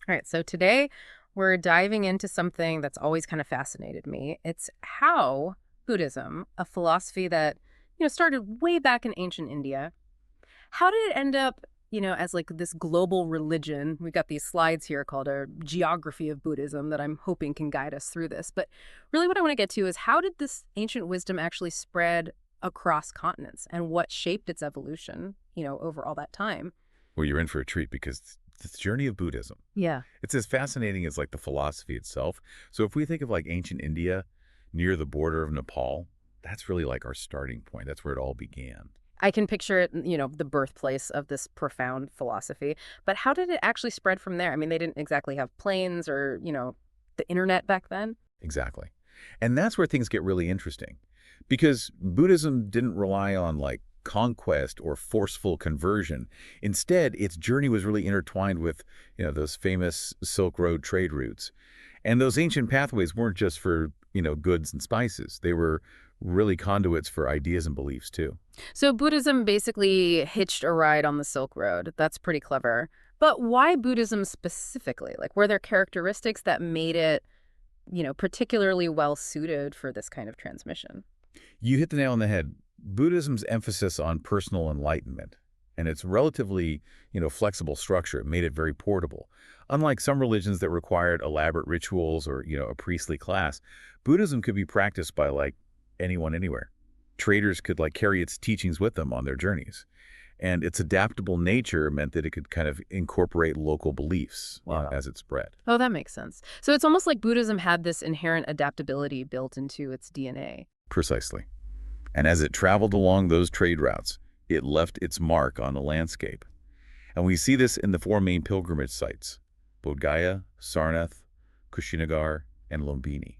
All right, so today we're diving into something that's always kind of fascinated me. It's how Buddhism, a philosophy that, started way back in ancient India, how did it end up, as like this global religion? We've got these slides here called a geography of Buddhism that I'm hoping can guide us through this. But really what I want to get to is how did this ancient wisdom actually spread across continents and what shaped its evolution, over all that time? Well, you're in for a treat because the journey of Buddhism, Yeah. it's as fascinating as like the philosophy itself. So if we think of like ancient India near the border of Nepal, that's really like our starting point. That's where it all began. I can picture it, the birthplace of this profound philosophy. But how did it actually spread from there? I mean, they didn't exactly have planes or, the internet back then. Exactly. And that's where things get really interesting because Buddhism didn't rely on like conquest or forceful conversion. Instead, its journey was really intertwined with, those famous Silk Road trade routes. And those ancient pathways weren't just for, goods and spices. They were really conduits for ideas and beliefs too. So Buddhism basically hitched a ride on the Silk Road. That's pretty clever. But why Buddhism specifically? Like, were there characteristics that made it, particularly well suited for this kind of transmission? You hit the nail on the head. Buddhism's emphasis on personal enlightenment and its relatively, flexible structure made it very portable. Unlike some religions that required elaborate rituals or, a priestly class, Buddhism could be practiced by like anyone anywhere. Traders could like carry its teachings with them on their journeys. And its adaptable nature meant that it could kind of incorporate local beliefs Wow. as it spread. Oh, that makes sense. So it's almost like Buddhism had this inherent adaptability built into its DNA. Precisely. And as it traveled along those trade routes, it left its mark on the landscape. And we see this in the four main pilgrimage sites, Bodh Gaya, Sarnath, Kushinagar, and Lumbini,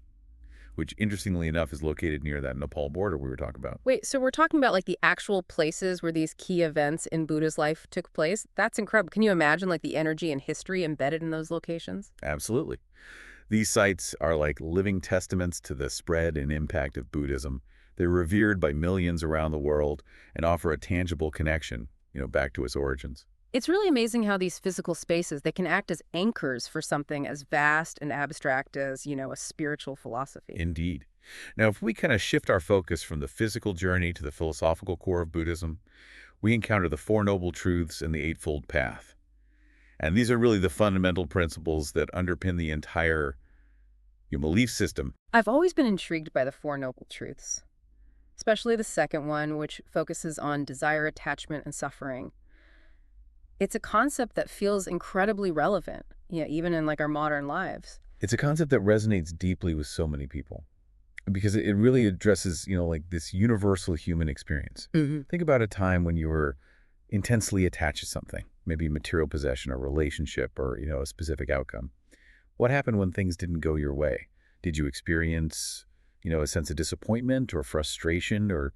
which interestingly enough is located near that Nepal border we were talking about. Wait, so we're talking about like the actual places where these key events in Buddha's life took place? That's incredible. Can you imagine like the energy and history embedded in those locations? Absolutely. These sites are like living testaments to the spread and impact of Buddhism. They're revered by millions around the world and offer a tangible connection, back to its origins. It's really amazing how these physical spaces, they can act as anchors for something as vast and abstract as, a spiritual philosophy. Indeed. Now, if we kind of shift our focus from the physical journey to the philosophical core of Buddhism, we encounter the Four Noble Truths and the Eightfold Path. And these are really the fundamental principles that underpin the entire your belief system. I've always been intrigued by the Four Noble Truths, especially the second one, which focuses on desire, attachment, and suffering. It's a concept that feels incredibly relevant, even in like our modern lives. It's a concept that resonates deeply with so many people because it really addresses, like this universal human experience. Think about a time when you were intensely attached to something, maybe material possession or relationship or, a specific outcome. What happened when things didn't go your way? Did you experience, a sense of disappointment or frustration or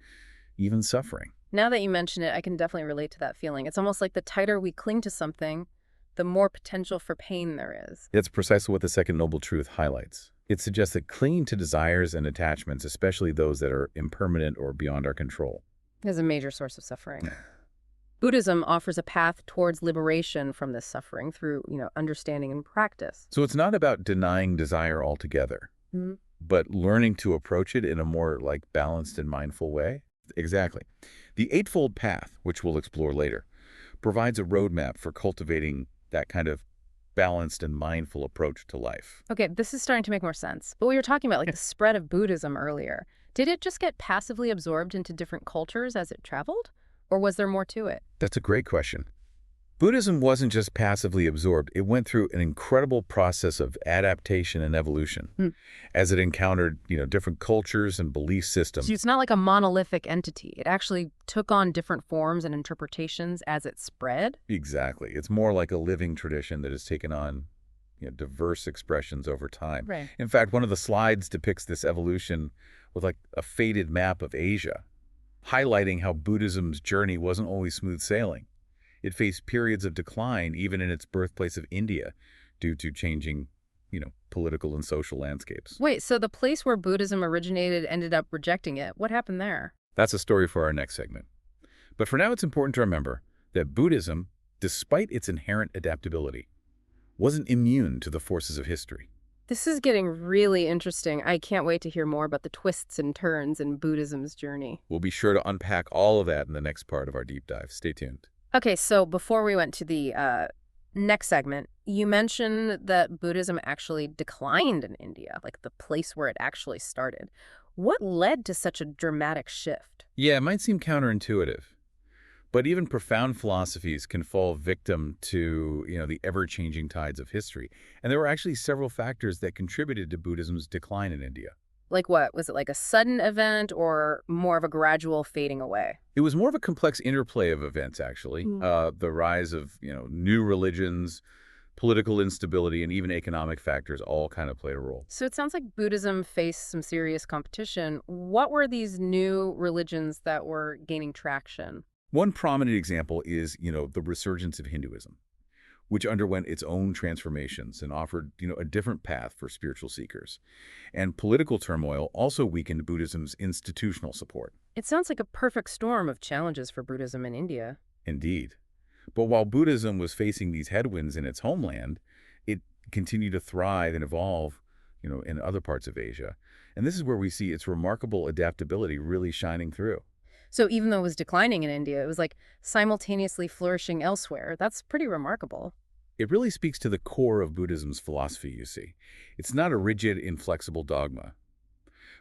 even suffering? Now that you mention it, I can definitely relate to that feeling. It's almost like the tighter we cling to something, the more potential for pain there is. That's precisely what the second noble truth highlights. It suggests that clinging to desires and attachments, especially those that are impermanent or beyond our control, Is a major source of suffering. Buddhism offers a path towards liberation from this suffering through, understanding and practice. So it's not about denying desire altogether, Mhm. but learning to approach it in a more like balanced and mindful way. Exactly. The Eightfold Path, which we'll explore later, provides a roadmap for cultivating that kind of balanced and mindful approach to life. Okay, this is starting to make more sense. But we were talking about like the spread of Buddhism earlier. Did it just get passively absorbed into different cultures as it traveled? Or was there more to it? That's a great question. Buddhism wasn't just passively absorbed. It went through an incredible process of adaptation and evolution as it encountered, different cultures and belief systems. So it's not like a monolithic entity. It actually took on different forms and interpretations as it spread? Exactly. It's more like a living tradition that has taken on, diverse expressions over time. Right. In fact, one of the slides depicts this evolution with like a faded map of Asia, highlighting how Buddhism's journey wasn't always smooth sailing. It faced periods of decline even in its birthplace of India due to changing, political and social landscapes. Wait, so the place where Buddhism originated ended up rejecting it. What happened there? That's a story for our next segment. But for now, it's important to remember that Buddhism, despite its inherent adaptability, wasn't immune to the forces of history. This is getting really interesting. I can't wait to hear more about the twists and turns in Buddhism's journey. We'll be sure to unpack all of that in the next part of our deep dive. Stay tuned. Okay, so before we went to the next segment, you mentioned that Buddhism actually declined in India, like the place where it actually started. What led to such a dramatic shift? Yeah, it might seem counterintuitive, but even profound philosophies can fall victim to, the ever-changing tides of history. And there were actually several factors that contributed to Buddhism's decline in India. Like what? Was it like a sudden event or more of a gradual fading away? It was more of a complex interplay of events, actually. The rise of, new religions, political instability, and even economic factors all kind of played a role. So it sounds like Buddhism faced some serious competition. What were these new religions that were gaining traction? One prominent example is, the resurgence of Hinduism, which underwent its own transformations and offered, a different path for spiritual seekers. And political turmoil also weakened Buddhism's institutional support. It sounds like a perfect storm of challenges for Buddhism in India. Indeed. But while Buddhism was facing these headwinds in its homeland, it continued to thrive and evolve, in other parts of Asia. And this is where we see its remarkable adaptability really shining through. So even though it was declining in India, it was like simultaneously flourishing elsewhere. That's pretty remarkable. It really speaks to the core of Buddhism's philosophy, you see. It's not a rigid, inflexible dogma,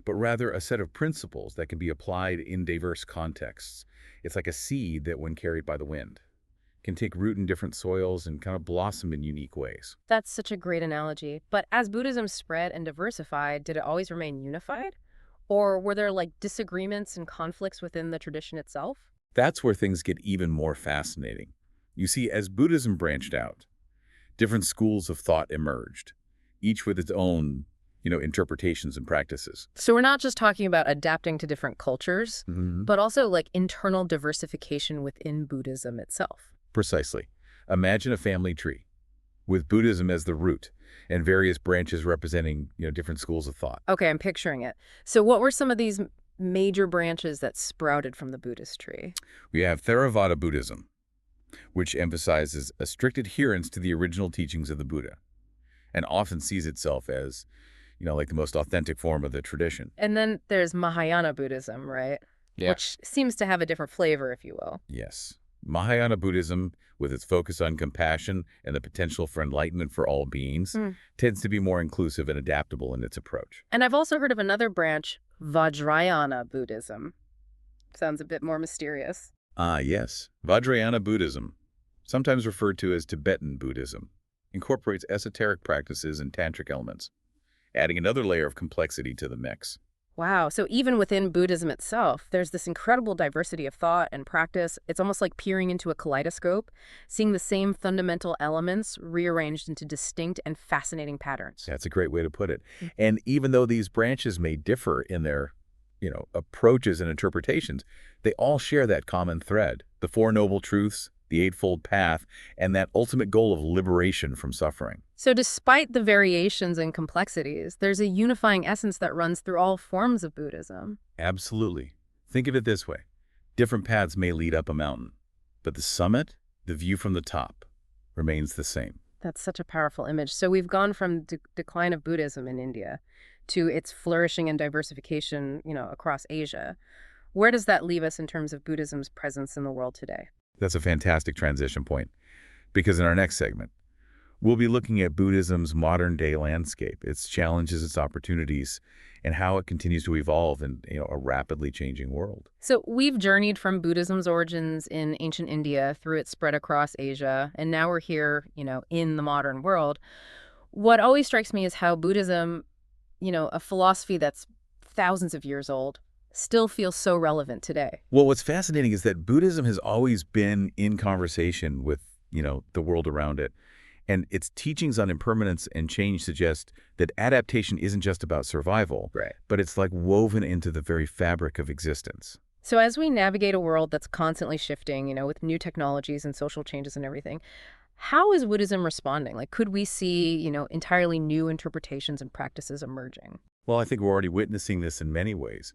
but rather a set of principles that can be applied in diverse contexts. It's like a seed that, when carried by the wind, can take root in different soils and kind of blossom in unique ways. That's such a great analogy. But as Buddhism spread and diversified, did it always remain unified? Or were there like disagreements and conflicts within the tradition itself? That's where things get even more fascinating. You see, as Buddhism branched out, different schools of thought emerged, each with its own, interpretations and practices. So we're not just talking about adapting to different cultures, but also like internal diversification within Buddhism itself. Precisely. Imagine a family tree with Buddhism as the root and various branches representing, different schools of thought. Okay, I'm picturing it. So what were some of these major branches that sprouted from the Buddhist tree? We have Theravada Buddhism, which emphasizes a strict adherence to the original teachings of the Buddha and often sees itself as, like the most authentic form of the tradition. And then there's Mahayana Buddhism, right? Yeah. Which seems to have a different flavor, if you will. Yes. Mahayana Buddhism, with its focus on compassion and the potential for enlightenment for all beings, tends to be more inclusive and adaptable in its approach. And I've also heard of another branch, Vajrayana Buddhism. Sounds a bit more mysterious. Ah, yes. Vajrayana Buddhism, sometimes referred to as Tibetan Buddhism, incorporates esoteric practices and tantric elements, adding another layer of complexity to the mix. Wow. So even within Buddhism itself, there's this incredible diversity of thought and practice. It's almost like peering into a kaleidoscope, seeing the same fundamental elements rearranged into distinct and fascinating patterns. That's a great way to put it. And even though these branches may differ in their, approaches and interpretations, they all share that common thread, the Four Noble Truths, the Eightfold Path, and that ultimate goal of liberation from suffering. So despite the variations and complexities, there's a unifying essence that runs through all forms of Buddhism. Absolutely. Think of it this way. Different paths may lead up a mountain, but the summit, the view from the top, remains the same. That's such a powerful image. So we've gone from decline of Buddhism in India to its flourishing and diversification, across Asia. Where does that leave us in terms of Buddhism's presence in the world today? That's a fantastic transition point, because in our next segment, we'll be looking at Buddhism's modern-day landscape, its challenges, its opportunities, and how it continues to evolve in a rapidly changing world. So we've journeyed from Buddhism's origins in ancient India through its spread across Asia, and now we're here, in the modern world. What always strikes me is how Buddhism, a philosophy that's thousands of years old, still feels so relevant today. Well, what's fascinating is that Buddhism has always been in conversation with, the world around it. And its teachings on impermanence and change suggest that adaptation isn't just about survival, Right. but it's like woven into the very fabric of existence. So as we navigate a world that's constantly shifting, with new technologies and social changes and everything, how is Buddhism responding? Like, could we see, entirely new interpretations and practices emerging? Well, I think we're already witnessing this in many ways.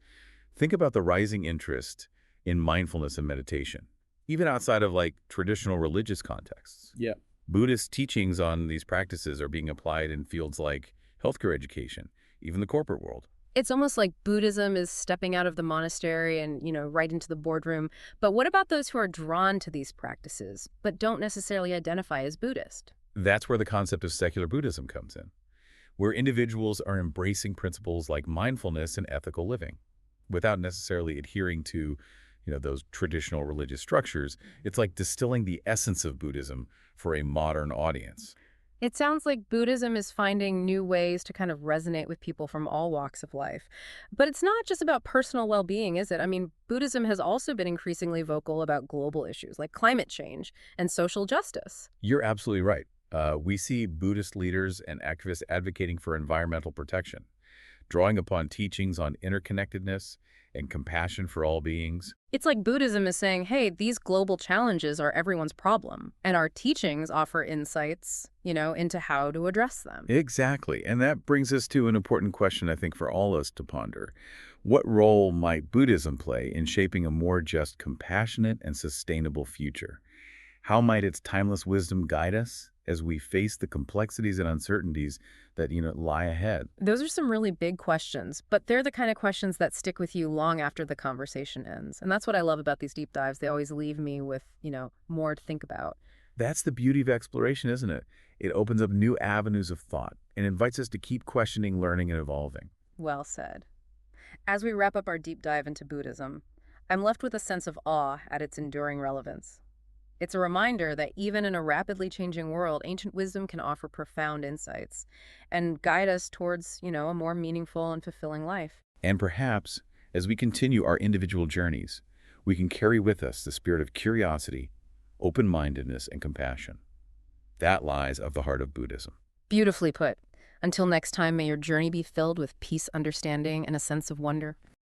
Think about the rising interest in mindfulness and meditation, even outside of traditional religious contexts. Yeah. Buddhist teachings on these practices are being applied in fields like healthcare education, even the corporate world. It's almost like Buddhism is stepping out of the monastery and, right into the boardroom. But what about those who are drawn to these practices, but don't necessarily identify as Buddhist? That's where the concept of secular Buddhism comes in, where individuals are embracing principles like mindfulness and ethical living without necessarily adhering to, those traditional religious structures. It's like distilling the essence of Buddhism for a modern audience. It sounds like Buddhism is finding new ways to kind of resonate with people from all walks of life. But it's not just about personal well-being, is it? I mean, Buddhism has also been increasingly vocal about global issues like climate change and social justice. You're absolutely right. We see Buddhist leaders and activists advocating for environmental protection, drawing upon teachings on interconnectedness and compassion for all beings. It's like Buddhism is saying, hey, these global challenges are everyone's problem, and our teachings offer insights, into how to address them. Exactly. And that brings us to an important question, I think, for all of us to ponder. What role might Buddhism play in shaping a more just, compassionate, and sustainable future? How might its timeless wisdom guide us as we face the complexities and uncertainties that, lie ahead? Those are some really big questions, but they're the kind of questions that stick with you long after the conversation ends. And that's what I love about these deep dives. They always leave me with, more to think about. That's the beauty of exploration, isn't it? It opens up new avenues of thought and invites us to keep questioning, learning, and evolving. Well said. As we wrap up our deep dive into Buddhism, I'm left with a sense of awe at its enduring relevance. It's a reminder that even in a rapidly changing world, ancient wisdom can offer profound insights and guide us towards, a more meaningful and fulfilling life. And perhaps, as we continue our individual journeys, we can carry with us the spirit of curiosity, open-mindedness, and compassion. That lies at the heart of Buddhism. Beautifully put. Until next time, may your journey be filled with peace, understanding, and a sense of wonder.